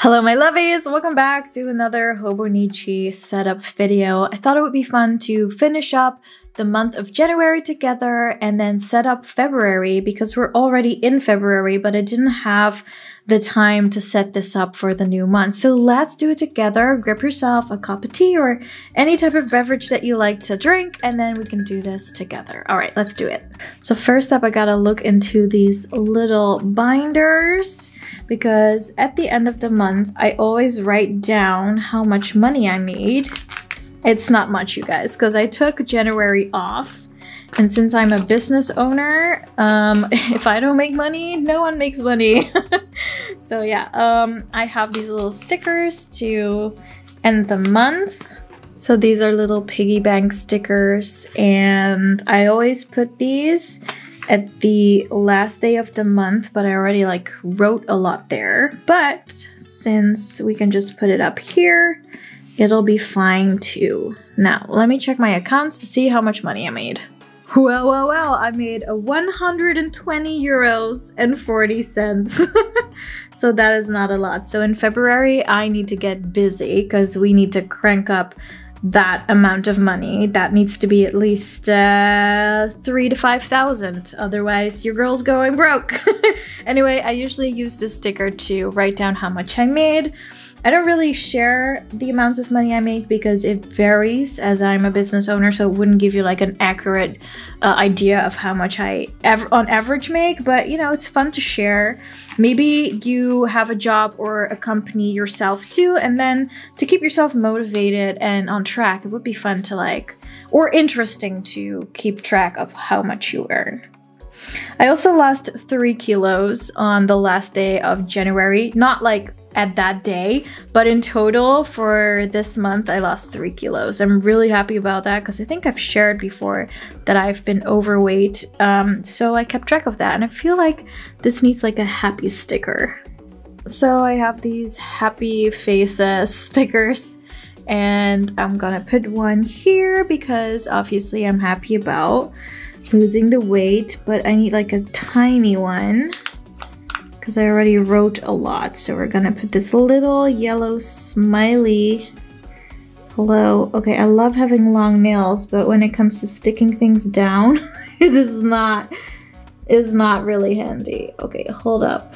Hello my lovies, welcome back to another Hobonichi setup video. I thought it would be fun to finish up the month of January together and then set up February because we're already in February, but I didn't have the time to set this up for the new month. So let's do it together. Grab yourself a cup of tea or any type of beverage that you like to drink, and then we can do this together. All right, let's do it. So first up, I gotta look into these little binders because at the end of the month, I always write down how much money I made. It's not much, you guys, because I took January off. And since I'm a business owner, if I don't make money, no one makes money. So yeah, I have these little stickers to end the month. So these are little piggy bank stickers, and I always put these at the last day of the month, but I already wrote a lot there. But since we can just put it up here, it'll be fine too. Now, let me check my accounts to see how much money I made. Well, I made 120 euros and 40 cents. So that is not a lot. So in February, I need to get busy because we need to crank up that amount of money. That needs to be at least 3,000 to 5,000. Otherwise, your girl's going broke. Anyway, I usually use this sticker to write down how much I made. I don't really share the amounts of money I make because it varies as I'm a business owner, so it wouldn't give you an accurate idea of how much I on average make, but you know, it's fun to share. Maybe you have a job or a company yourself too, and then to keep yourself motivated and on track, it would be fun to or interesting to keep track of how much you earn. I also lost 3 kilos on the last day of January, not at that day, but in total for this month I lost 3 kilos. I'm really happy about that because I think I've shared before that I've been overweight, so I kept track of that, and I feel like this needs a happy sticker. So I have these happy faces stickers, and I'm gonna put one here because obviously I'm happy about losing the weight, but I need a tiny one because I already wrote a lot. So we're gonna put this little yellow smiley. Hello. Okay, I love having long nails, but when it comes to sticking things down, it is not really handy. Okay, hold up.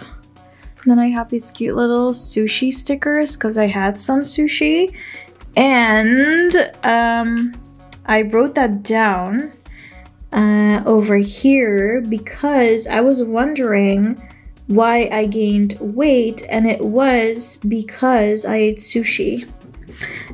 And then I have these cute little sushi stickers because I had some sushi, and I wrote that down over here because I was wondering why I gained weight, and it was because I ate sushi.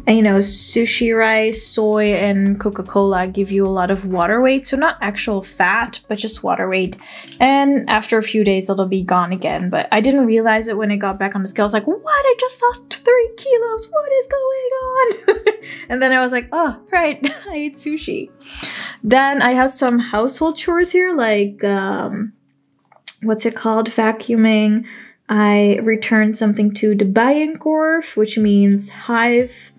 And you know, sushi rice, soy, and Coca-Cola give you a lot of water weight, so not actual fat, but just water weight. And after a few days, it'll be gone again. But I didn't realize it when I got back on the scale. I was like, what? I just lost 3 kilos. What is going on? And then I was like, oh, right, I ate sushi. Then I have some household chores here, what's it called? Vacuuming. I returned something to the Bijenkorf, which means hive,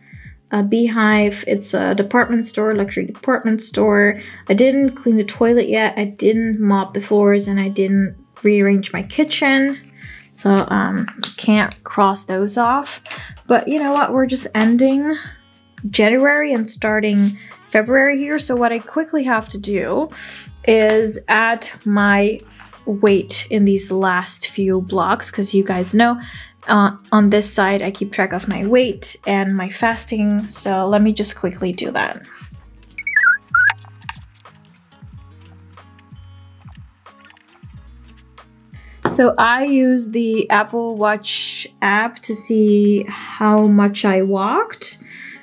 beehive. It's a department store, luxury department store. I didn't clean the toilet yet. I didn't mop the floors, and I didn't rearrange my kitchen. So can't cross those off. But you know what? We're just ending January and starting February here. So what I quickly have to do is add my weight in these last few blocks, because you guys know on this side I keep track of my weight and my fasting, so let me just quickly do that. So I use the Apple Watch app to see how much I walked,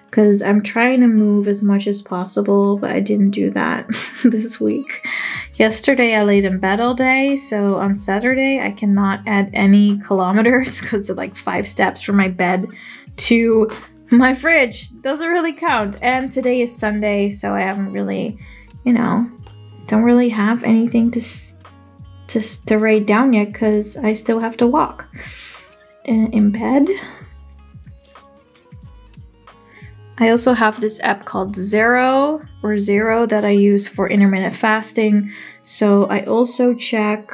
because I'm trying to move as much as possible, but I didn't do that this week. Yesterday I laid in bed all day, so on Saturday I cannot add any kilometers because of 5 steps from my bed to my fridge. Doesn't really count. And today is Sunday, so I haven't really, don't really have anything to write down yet because I still have to walk in bed. I also have this app called Zero that I use for intermittent fasting. So I also check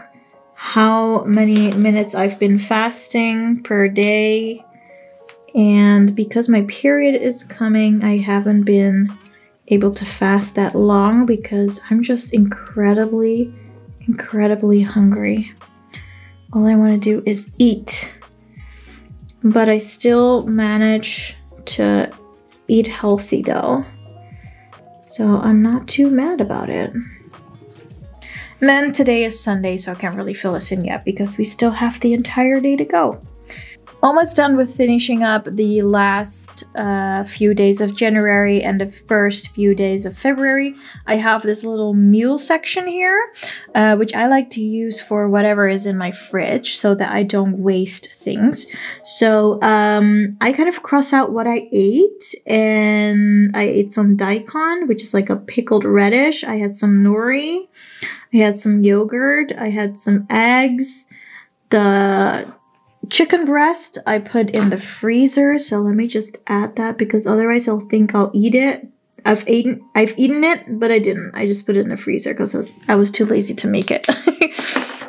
how many minutes I've been fasting per day. And because my period is coming, I haven't been able to fast that long because I'm just incredibly hungry. All I want to do is eat. But I still manage to eat healthy though. So I'm not too mad about it. And then today is Sunday, so I can't really fill this in yet because we still have the entire day to go. Almost done with finishing up the last few days of January and the first few days of February. I have this little meal section here, which I like to use for whatever is in my fridge so that I don't waste things. So I kind of cross out what I ate, and I ate some daikon, which is like a pickled radish. I had some nori, I had some yogurt, I had some eggs. The chicken breast I put in the freezer, so let me just add that because otherwise I'll think I'll eat it. I've eaten it, but I didn't. I just put it in the freezer because I was too lazy to make it.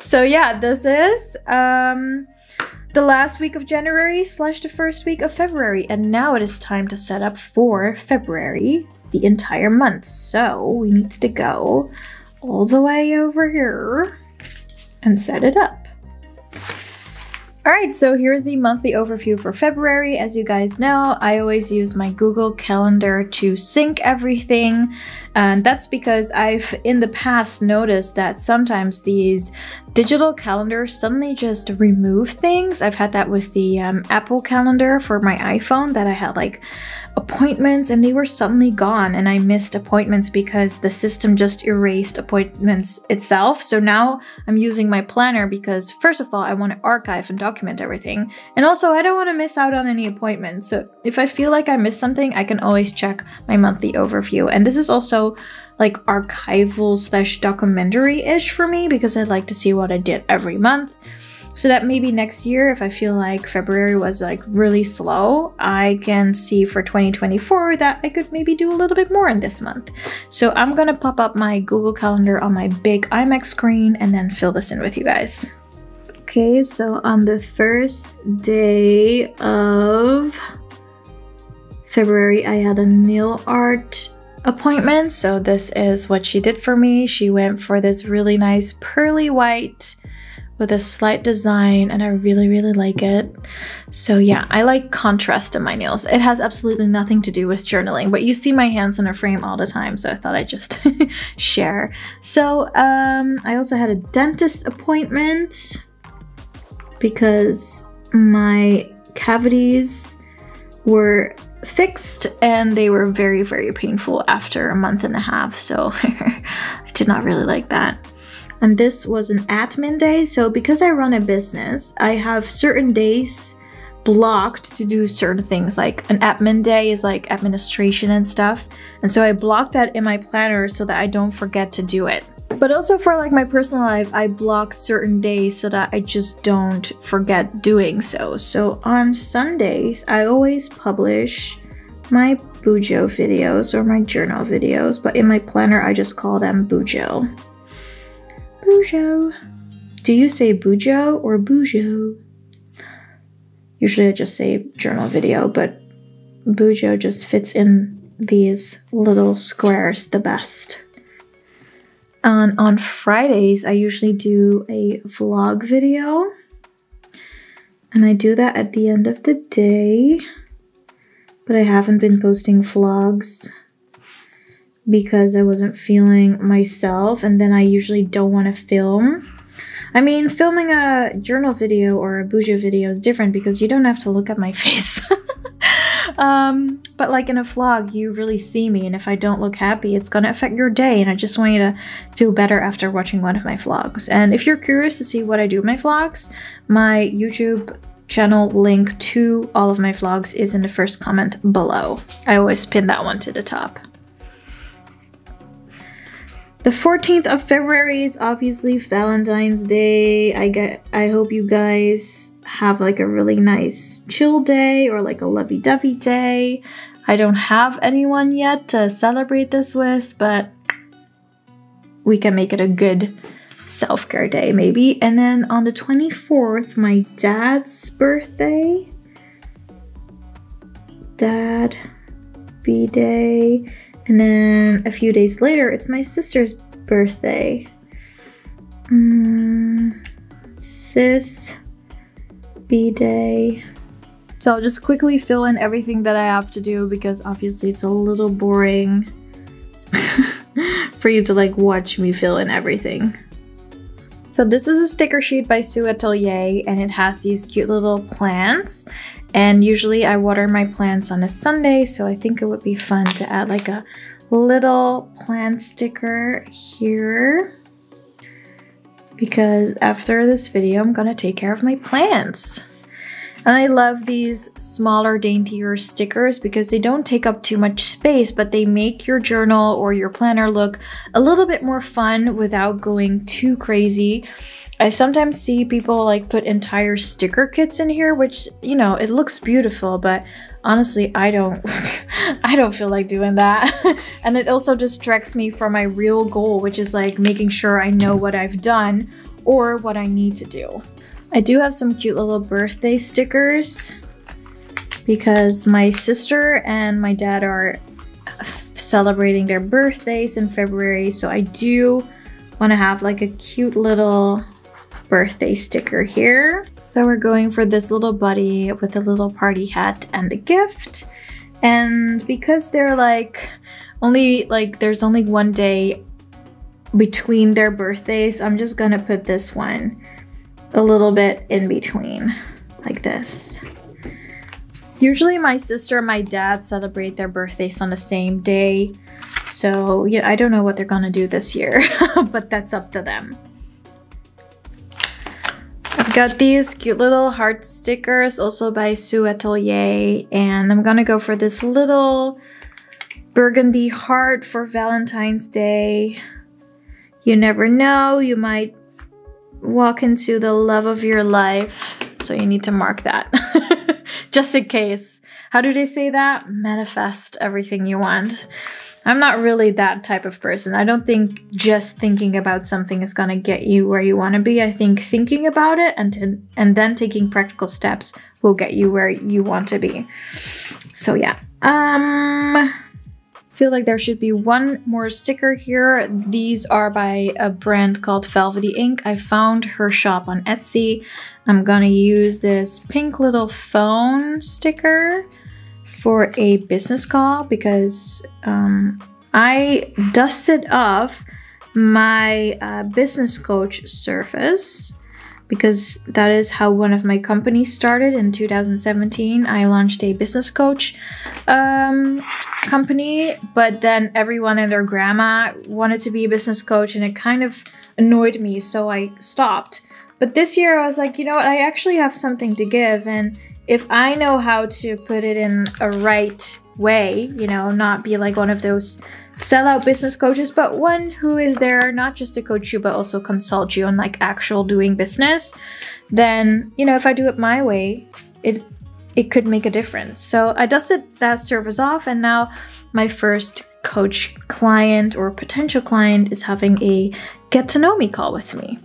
So yeah, this is the last week of January / the first week of February, and now it is time to set up for February, the entire month. So we need to go all the way over here and set it up. Alright, so here's the monthly overview for February. As you guys know, I always use my Google Calendar to sync everything. And that's because I've in the past noticed that sometimes these digital calendars suddenly just remove things. I've had that with the Apple Calendar for my iPhone, that I had like appointments and they were suddenly gone, and I missed appointments because the system just erased appointments itself. So now I'm using my planner because first of all, I want to archive and document everything, and also I don't want to miss out on any appointments. So if I feel like I missed something, I can always check my monthly overview. And this is also like archival / documentary-ish for me because I'd like to see what I did every month. So that maybe next year, if I feel like February was like really slow, I can see for 2024 that I could maybe do a little bit more in this month. So I'm gonna pop up my Google Calendar on my big iMac screen and then fill this in with you guys. Okay, so on the first day of February, I had a nail art appointment. So this is what she did for me. She went for this really nice pearly white with a slight design, and I really like it. So yeah, I like contrast in my nails. It has absolutely nothing to do with journaling, but you see my hands in a frame all the time, so I thought I'd just share. So I also had a dentist appointment because my cavities were fixed and they were very painful after a month and a half, so I did not really like that. And this was an admin day. So because I run a business, I have certain days blocked to do certain things. Like an admin day is like administration and stuff. And so I block that in my planner so that I don't forget to do it. But also for like my personal life, I block certain days so that I just don't forget doing so. So on Sundays, I always publish my Bujo videos or my journal videos, but in my planner, I just call them Bujo. Bujo. Do you say Bujo or Bujo? Usually I just say journal video, but Bujo just fits in these little squares the best. And on Fridays, I usually do a vlog video. And I do that at the end of the day. But I haven't been posting vlogs because I wasn't feeling myself, and then I usually don't want to film. I mean, filming a journal video or a Bujo video is different because you don't have to look at my face. But like in a vlog, you really see me, and if I don't look happy, it's gonna affect your day, and I just want you to feel better after watching one of my vlogs. And if you're curious to see what I do in my vlogs, my YouTube channel link to all of my vlogs is in the first comment below. I always pin that one to the top. The 14th of February is obviously Valentine's Day. I hope you guys have like a really nice chill day or like a lovey-dovey day. I don't have anyone yet to celebrate this with, but we can make it a good self-care day maybe. And then on the 24th, my dad's birthday. dad B-day, and then a few days later it's my sister's birthday. Sis B-day. So I'll just quickly fill in everything that I have to do because obviously it's a little boring for you to like watch me fill in everything. So this is a sticker sheet by Sue Atelier, and it has these cute little plants. And usually I water my plants on a Sunday, so I think it would be fun to add like a little plant sticker here. Because after this video, I'm gonna take care of my plants. And I love these smaller, daintier stickers because they don't take up too much space, but they make your journal or your planner look a little bit more fun without going too crazy. I sometimes see people like put entire sticker kits in here, which, you know, it looks beautiful, but honestly, I don't I don't feel like doing that. And it also distracts me from my real goal, which is like making sure I know what I've done or what I need to do. I do have some cute little birthday stickers because my sister and my dad are celebrating their birthdays in February, so I do want to have like a cute little birthday sticker here. So we're going for this little buddy with a little party hat and a gift. And because they're like there's only one day between their birthdays, I'm just gonna put this one a little bit in between, like this. Usually my sister and my dad celebrate their birthdays on the same day. So yeah, I don't know what they're gonna do this year, but that's up to them. I've got these cute little heart stickers also by Sue Atelier, and I'm gonna go for this little burgundy heart for Valentine's Day. You never know, you might walk into the love of your life, so you need to mark that. Just in case. How do they say that? Manifest everything you want. I'm not really that type of person. I don't think just thinking about something is gonna get you where you want to be. I think thinking about it and then taking practical steps will get you where you want to be. So yeah. Feel like there should be one more sticker here. These are by a brand called Velvety Ink. I found her shop on Etsy. I'm gonna use this pink little phone sticker for a business call because I dusted off my business coach service because that is how one of my companies started in 2017. I launched a business coach company, but then everyone and their grandma wanted to be a business coach and it kind of annoyed me, so I stopped. But this year I was like, you know what, I actually have something to give, and if I know how to put it in a right way, you know, not be like one of those sellout business coaches, but one who is there not just to coach you, but also consult you on like actual doing business, then, you know, if I do it my way, it could make a difference. So I dusted that service off, and now my first coach client or potential client is having a get to know me call with me.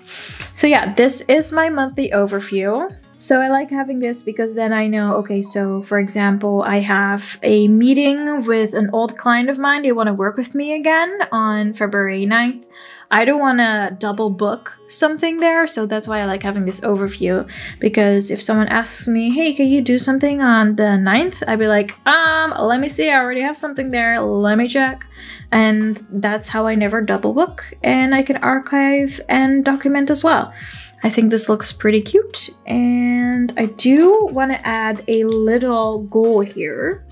So yeah, this is my monthly overview. So I like having this because then I know, okay, so for example, I have a meeting with an old client of mine. They want to work with me again on February 9th. I don't want to double book something there, so that's why I like having this overview, because if someone asks me, hey, can you do something on the 9th? I'd be like, let me see, I already have something there, let me check. And that's how I never double book, and I can archive and document as well. I think this looks pretty cute, and I do want to add a little goal here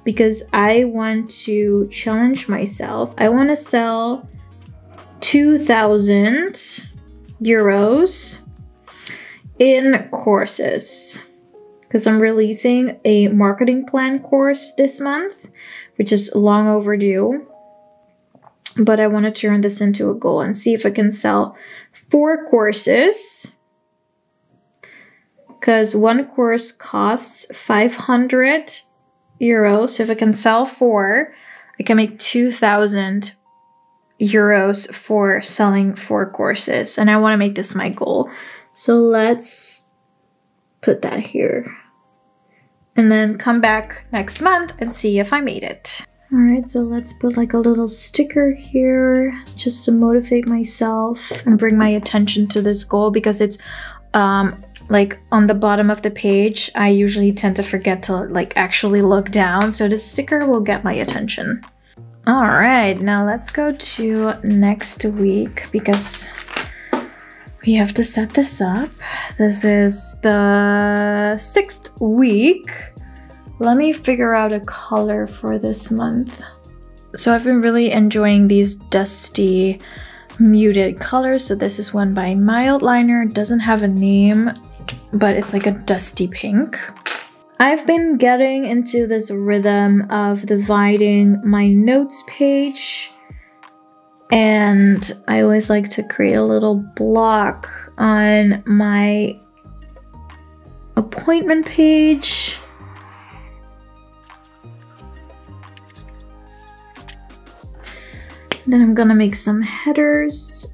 because I want to challenge myself. I want to sell 2,000 euros in courses because I'm releasing a marketing plan course this month, which is long overdue. But I want to turn this into a goal and see if I can sell 4 courses, because one course costs 500 euros. So if I can sell 4, I can make 2,000 euros for selling 4 courses. And I want to make this my goal. So let's put that here. and then come back next month and see if I made it. All right, so let's put like a little sticker here just to motivate myself and bring my attention to this goal, because it's like on the bottom of the page. I usually tend to forget to like actually look down, so the sticker will get my attention. All right, now let's go to next week because we have to set this up. This is the 6th week. Let me figure out a color for this month. So I've been really enjoying these dusty muted colors. So this is one by Mildliner. It doesn't have a name, but it's like a dusty pink. I've been getting into this rhythm of dividing my notes page, and I always like to create a little block on my appointment page. Then I'm gonna make some headers.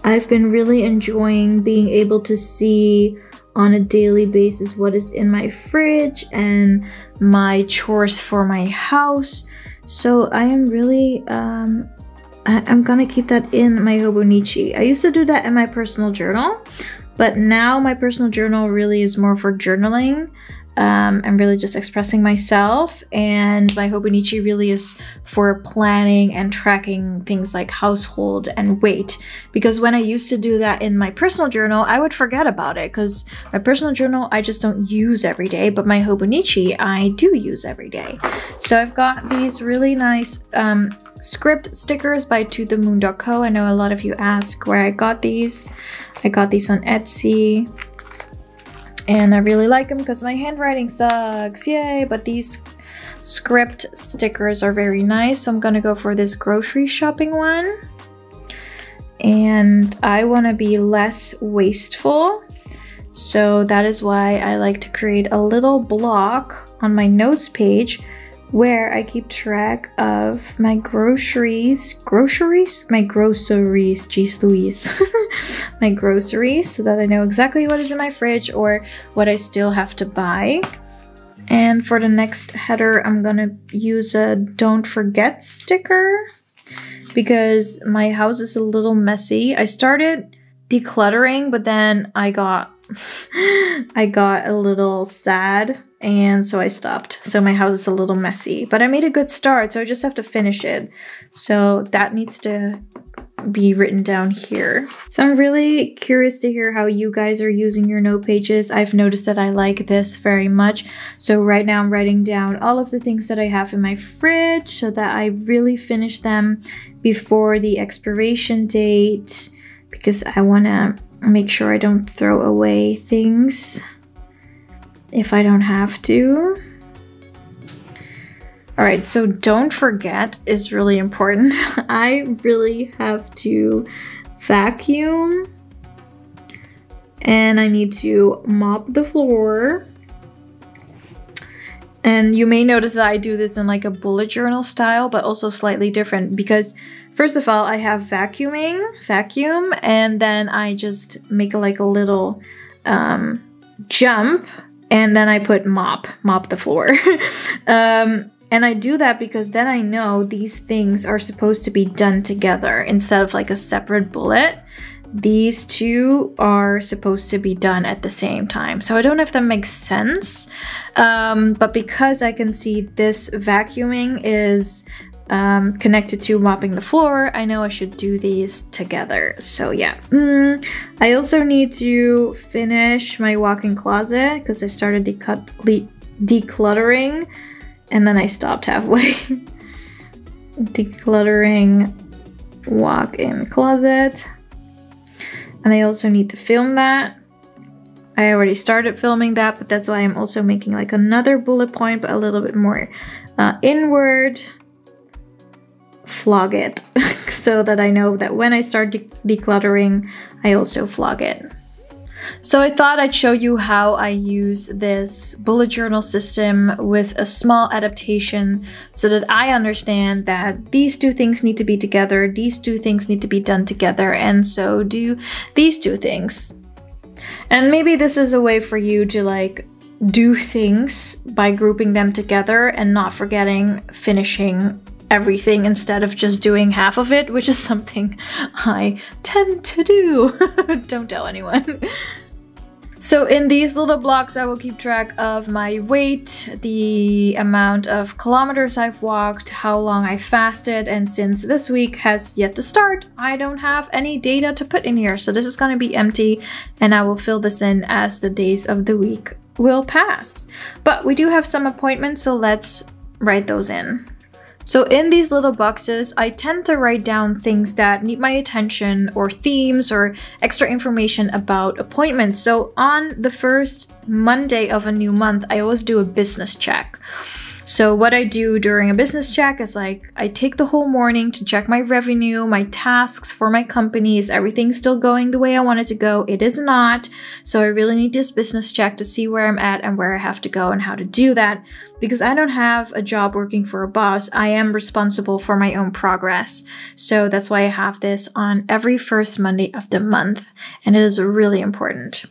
I've been really enjoying being able to see on a daily basis what is in my fridge and my chores for my house. So I am really, I'm gonna keep that in my Hobonichi. I used to do that in my personal journal, but now my personal journal really is more for journaling. I'm really just expressing myself, and my Hobonichi really is for planning and tracking things like household and weight. Because when I used to do that in my personal journal, I would forget about it, because my personal journal I just don't use every day, but my Hobonichi I do use every day. So I've got these really nice script stickers by tothemoon.co. I know a lot of you ask where I got these. I got these on Etsy. And I really like them because my handwriting sucks, yay! But these script stickers are very nice, so I'm gonna go for this grocery shopping one. And I wanna be less wasteful, so that is why I like to create a little block on my notes page where I keep track of my groceries, my groceries, geez Louise, my groceries, so that I know exactly what is in my fridge or what I still have to buy. And for the next header, I'm gonna use a don't forget sticker because my house is a little messy. I started decluttering, but then I got a little sad, and so I stopped. So my house is a little messy, but I made a good start, so I just have to finish it. So that needs to be written down here. So I'm really curious to hear how you guys are using your note pages. I've noticed that I like this very much. So right now I'm writing down all of the things that I have in my fridge so that I really finish them before the expiration date, because I want to make sure I don't throw away things if I don't have to. All right, so don't forget is really important. I really have to vacuum, and I need to mop the floor. And you may notice that I do this in like a bullet journal style, but also slightly different because first of all, I have vacuum, and then I just make like a little jump, and then I put mop the floor. And I do that because then I know these things are supposed to be done together instead of like a separate bullet. These two are supposed to be done at the same time. So I don't know if that makes sense, but because I can see this vacuuming is connected to mopping the floor, I know I should do these together. So yeah. I also need to finish my walk-in closet because I started decluttering and then I stopped halfway. Decluttering walk-in closet. And I also need to film that. I already started filming that, but that's why I'm also making like another bullet point, but a little bit more inward. Flog it, so that I know that when I start decluttering, I also flog it. So I thought I'd show you how I use this bullet journal system with a small adaptation so that I understand that these two things need to be together, these two things need to be done together, and so do these two things. And maybe this is a way for you to like do things by grouping them together and not forgetting finishing everything instead of just doing half of it, which is something I tend to do. Don't tell anyone. So in these little blocks, I will keep track of my weight, the amount of kilometers I've walked, how long I fasted, and since this week has yet to start, I don't have any data to put in here. So this is going to be empty, and I will fill this in as the days of the week will pass. But we do have some appointments, so let's write those in. So in these little boxes, I tend to write down things that need my attention or themes or extra information about appointments. So on the first Monday of a new month, I always do a business check. So what I do during a business check is like, I take the whole morning to check my revenue, my tasks for my company. Is everything still going the way I want it to go? It is not. So I really need this business check to see where I'm at and where I have to go and how to do that. Because I don't have a job working for a boss, I am responsible for my own progress. So that's why I have this on every first Monday of the month. And it is really important.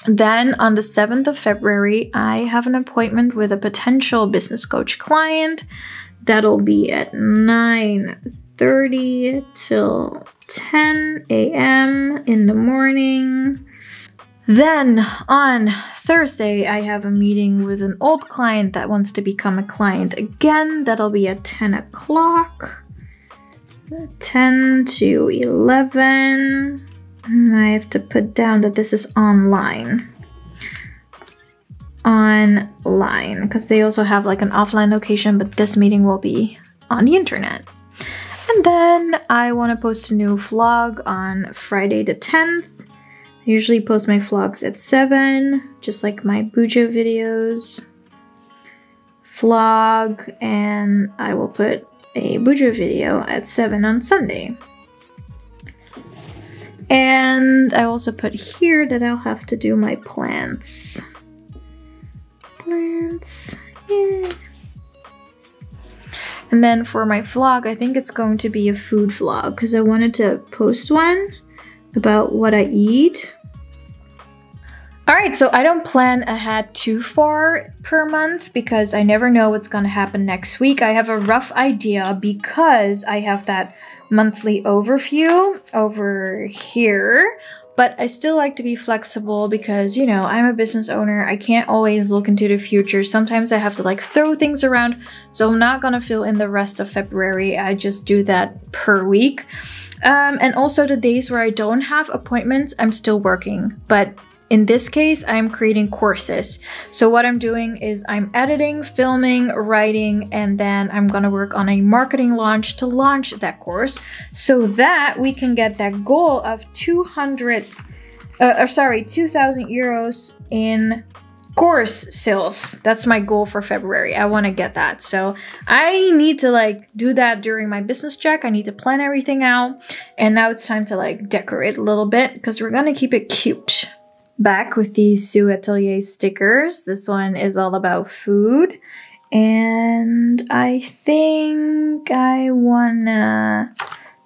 Then on the 7th of February, I have an appointment with a potential business coach client. That'll be at 9:30 till 10 a.m. in the morning. Then on Thursday, I have a meeting with an old client that wants to become a client again. That'll be at 10 o'clock, 10 to 11. I have to put down that this is online. Online, because they also have like an offline location, but this meeting will be on the internet. And then I want to post a new vlog on Friday the 10th. I usually post my vlogs at 7, just like my Bujo videos. Vlog, and I will put a Bujo video at 7 on Sunday. And I also put here that I'll have to do my plants. Plants, yeah. And then for my vlog, I think it's going to be a food vlog because I wanted to post one about what I eat. Alright, so I don't plan ahead too far per month because I never know what's going to happen next week. I have a rough idea because I have that monthly overview over here, but I still like to be flexible because, you know, I'm a business owner. I can't always look into the future. Sometimes I have to like throw things around, so I'm not gonna fill in the rest of February. I just do that per week. And also the days where I don't have appointments, I'm still working, but in this case, I'm creating courses. So what I'm doing is I'm editing, filming, writing, and then I'm gonna work on a marketing launch to launch that course so that we can get that goal of 2,000 euros in course sales. That's my goal for February. I wanna get that. So I need to like do that during my business check. I need to plan everything out. And now it's time to like decorate a little bit because we're gonna keep it cute. Back with these Sue Atelier stickers. This one is all about food. And I think I wanna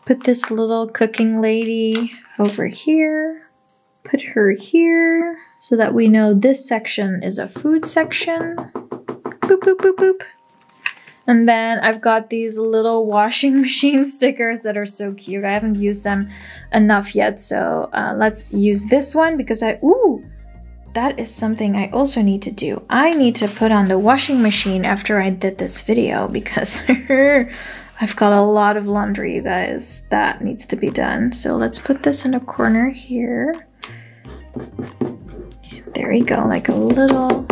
put this little cooking lady over here. Put her here so that we know this section is a food section. Boop, boop, boop, boop. And then I've got these little washing machine stickers that are so cute. I haven't used them enough yet, so let's use this one because ooh, that is something I also need to do. I need to put on the washing machine after I did this video because I've got a lot of laundry, you guys, that needs to be done. So let's put this in a corner here. There we go, like a little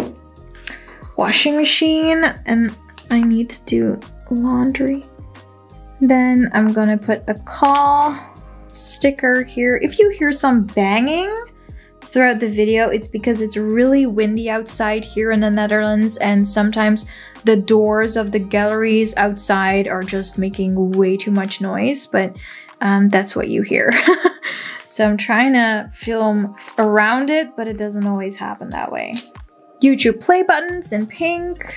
washing machine, and I need to do laundry. Then I'm gonna put a call sticker here. If you hear some banging throughout the video, it's because it's really windy outside here in the Netherlands, and sometimes the doors of the galleries outside are just making way too much noise, but that's what you hear. So I'm trying to film around it, but it doesn't always happen that way. YouTube play buttons in pink.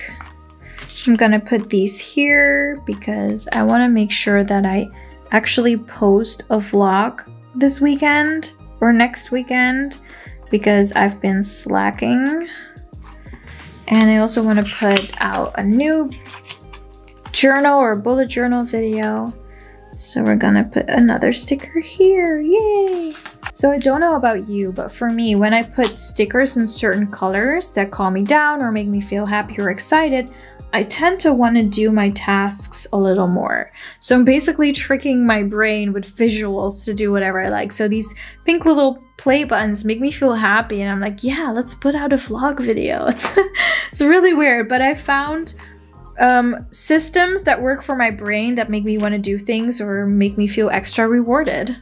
I'm gonna put these here because I want to make sure that I actually post a vlog this weekend or next weekend because I've been slacking. And I also want to put out a new journal or bullet journal video. So we're gonna put another sticker here, yay! So I don't know about you, but for me, when I put stickers in certain colors that calm me down or make me feel happy or excited, I tend to want to do my tasks a little more. So I'm basically tricking my brain with visuals to do whatever I like. So these pink little play buttons make me feel happy and I'm like, yeah, let's put out a vlog video. It's really weird, but I found systems that work for my brain that make me want to do things or make me feel extra rewarded.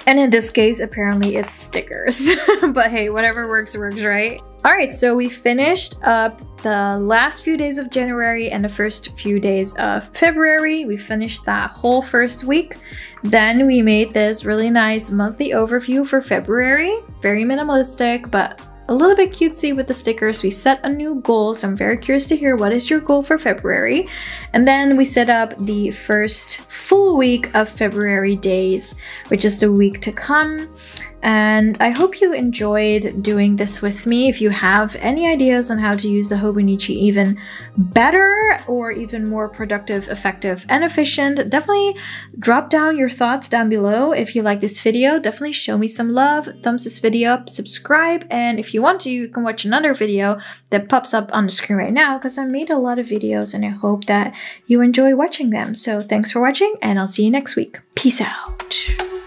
And in this case, apparently it's stickers. But hey, whatever works, works, right? Alright, so we finished up the last few days of January and the first few days of February. We finished that whole first week. Then we made this really nice monthly overview for February. Very minimalistic, but a little bit cutesy with the stickers. We set a new goal, so I'm very curious to hear what is your goal for February. And then we set up the first full week of February days, which is the week to come. And I hope you enjoyed doing this with me. If you have any ideas on how to use the Hobonichi even better or even more productive, effective, and efficient, definitely drop down your thoughts down below. If you like this video, definitely show me some love, thumbs this video up, subscribe, and if you want to, you can watch another video that pops up on the screen right now because I made a lot of videos and I hope that you enjoy watching them. So thanks for watching and I'll see you next week. Peace out.